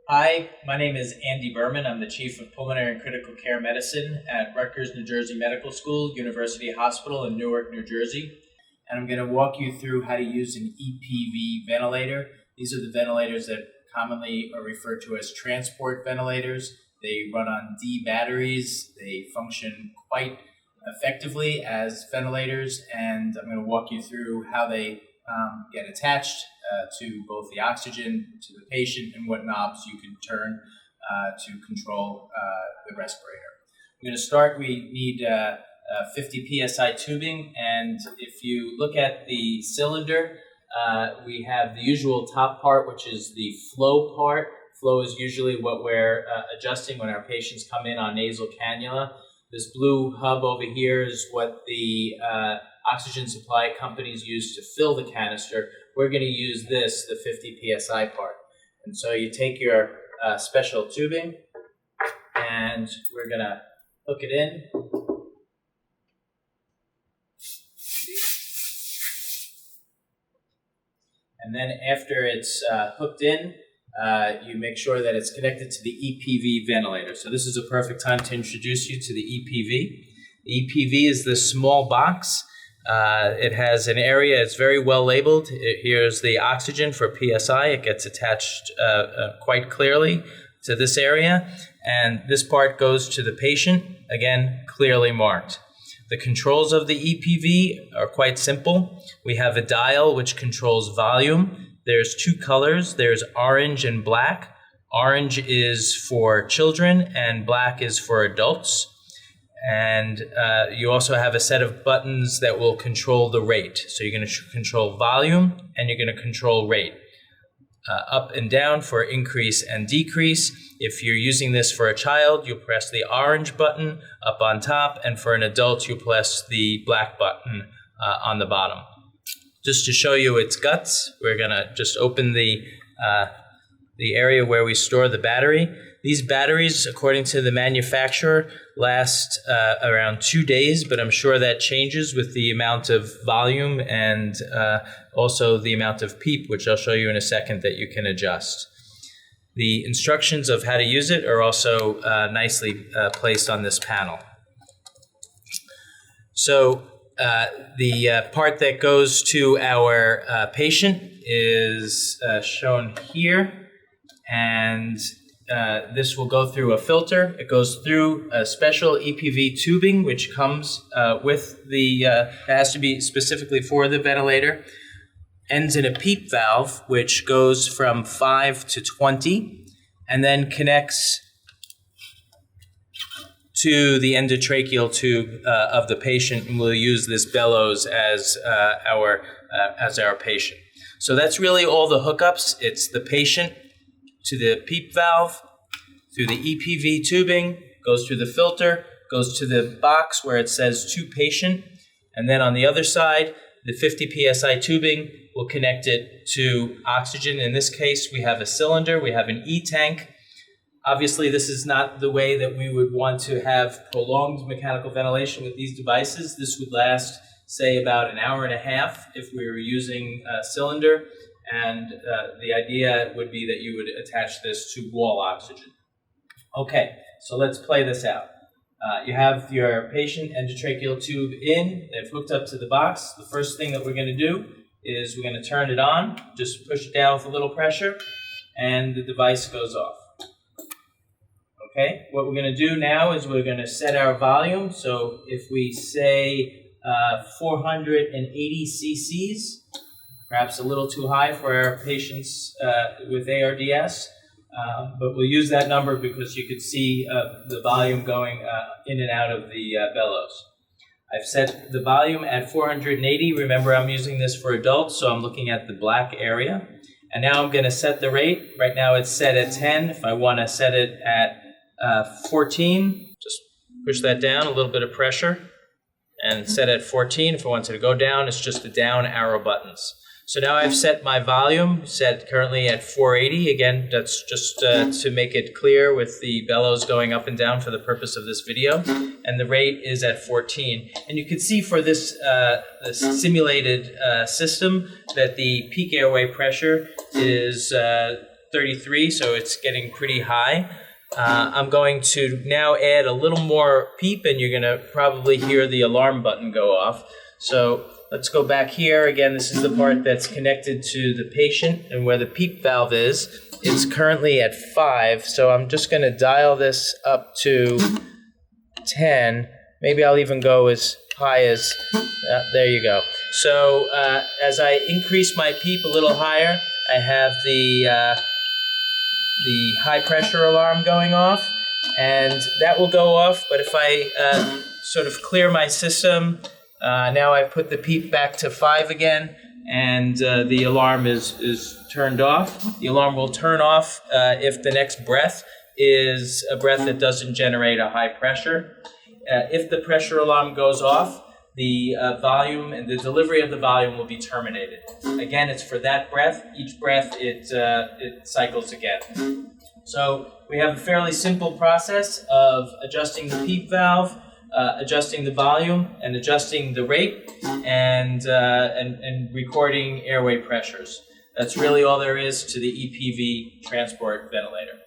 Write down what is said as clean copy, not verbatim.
Hi, my name is Andy Berman. I'm the Chief of Pulmonary and Critical Care Medicine at Rutgers, New Jersey Medical School, University Hospital in Newark, New Jersey. And I'm going to walk you through how to use an EPV ventilator. These are the ventilators that commonly are referred to as transport ventilators. They run on D batteries. They function quite effectively as ventilators, and I'm going to walk you through how they get attached to both the oxygen to the patient and what knobs you can turn to control the respirator. We're going to start. We need 50 psi tubing, and if you look at the cylinder, we have the usual top part, which is the flow part. Flow is usually what we're adjusting when our patients come in on nasal cannula. This blue hub over here is what the oxygen supply companies use to fill the canister. We're going to use this, the 50 psi part. And so you take your special tubing, and we're going to hook it in. And then after it's hooked in, you make sure that it's connected to the EPV ventilator. So this is a perfect time to introduce you to the EPV. The EPV is this small box. It has an area, it's very well labeled. Here's the oxygen for PSI. It gets attached quite clearly to this area. And this part goes to the patient, again, clearly marked. The controls of the EPV are quite simple. We have a dial which controls volume. There's two colors. There's orange and black. Orange is for children and black is for adults. And you also have a set of buttons that will control the rate. So you're going to control volume and you're going to control rate. Up and down for increase and decrease. If you're using this for a child, you'll press the orange button up on top, and for an adult, you press the black button on the bottom. Just to show you its guts, we're gonna just open the area where we store the battery. These batteries, according to the manufacturer, last around 2 days, but I'm sure that changes with the amount of volume and also the amount of PEEP, which I'll show you in a second, that you can adjust. The instructions of how to use it are also nicely placed on this panel. So the part that goes to our patient is shown here, and this will go through a filter. It goes through a special EPV tubing, which comes with the, it has to be specifically for the ventilator. Ends in a PEEP valve, which goes from 5 to 20, and then connects to the endotracheal tube of the patient, and we'll use this bellows as our patient. So that's really all the hookups. It's the patient to the PEEP valve, through the EPV tubing, goes through the filter, goes to the box where it says to patient, and then on the other side, the 50 psi tubing will connect it to oxygen. In this case, we have a cylinder, we have an E-tank. Obviously, this is not the way that we would want to have prolonged mechanical ventilation with these devices. This would last, say, about an hour and a half if we were using a cylinder. And the idea would be that you would attach this to wall oxygen. Okay, so let's play this out. You have your patient endotracheal tube in. They've hooked up to the box. The first thing that we're going to do is we're going to turn it on. Just push it down with a little pressure, and the device goes off. Okay, what we're going to do now is we're going to set our volume. So if we say 480 cc's, perhaps a little too high for our patients with ARDS, but we'll use that number because you could see the volume going in and out of the bellows. I've set the volume at 480. Remember, I'm using this for adults, so I'm looking at the black area. And now I'm going to set the rate. Right now it's set at 10. If I want to set it at 14, just push that down, a little bit of pressure, and set at 14. If I want it to go down, it's just the down arrow buttons. So now I've set my volume, set currently at 480. Again, that's just to make it clear with the bellows going up and down for the purpose of this video. And the rate is at 14. And you can see for this, this simulated system that the peak airway pressure is 33, so it's getting pretty high. I'm going to now add a little more PEEP, and you're going to probably hear the alarm button go off. So let's go back here. Again, this is the part that's connected to the patient and where the PEEP valve is. It's currently at 5, so I'm just going to dial this up to 10. Maybe I'll even go as high as, there you go. So as I increase my PEEP a little higher, I have the high pressure alarm going off, and that will go off. But if I sort of clear my system, now I've put the PEEP back to 5 again, and the alarm is turned off. The alarm will turn off if the next breath is a breath that doesn't generate a high pressure. If the pressure alarm goes off, the volume and the delivery of the volume will be terminated. Again, it's for that breath. Each breath, it cycles again. So we have a fairly simple process of adjusting the PEEP valve, adjusting the volume, and adjusting the rate, and recording airway pressures. That's really all there is to the EPV transport ventilator.